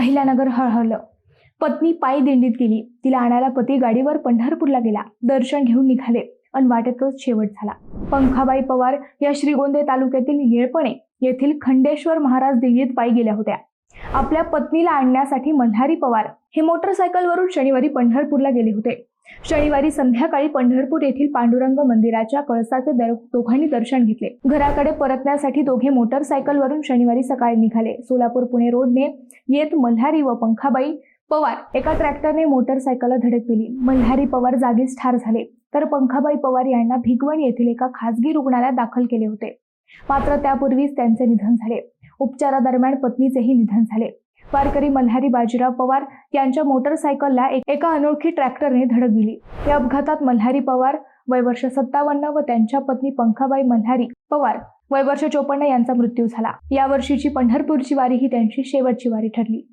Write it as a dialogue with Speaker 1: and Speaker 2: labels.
Speaker 1: अहिल्यानगर हळहळलं. पत्नी पायी दिंडीत गेली. तिला आणायला पती गाडीवर पंढरपूरला गेला. दर्शन घेऊन निघाले आणि वाटेतच शेवट झाला. पंखाबाई पवार या श्रीगोंदे तालुक्यातील येळपणे येथील खंडेश्वर महाराज दिंडीत पायी गेल्या होत्या. आपल्या पत्नीला आणण्यासाठी मल्हारी पवार हे मोटरसायकलवरून शनिवारी पंढरपूरला गेले होते. शनिवारी संध्याकाळी पंढरपूर येथील पांडुरंग मंदिराच्या कळसाचे दोघांनी दर्शन घेतले. घराकडे परतण्यासाठी दोघे मोटरसायकलवरून शनिवारी सकाळी निघाले. सोलापूर पुणे रोडने येत मल्हारी व पंखाबाई पवार एका ट्रॅक्टरने मोटरसायकलला धडक दिली. मल्हारी पवार जागीच ठार झाले, तर पंखाबाई पवार यांना भिगवण येथील एका खासगी रुग्णालयात दाखल केले होते. मात्र त्यापूर्वीच त्यांचे निधन झाले. उपचारादरम्यान पत्नीचेही निधन झाले. वारकरी मल्हारी बाजीराव पवार यांच्या मोटरसायकलला एका अनोळखी ट्रॅक्टरने धडक दिली. या अपघातात मल्हारी पवार वय वर्ष 57 व त्यांच्या पत्नी पंखाबाई मल्हारी पवार वय वर्ष 54 यांचा मृत्यू झाला. या वर्षीची पंढरपूरची वारी ही त्यांची शेवटची वारी ठरली.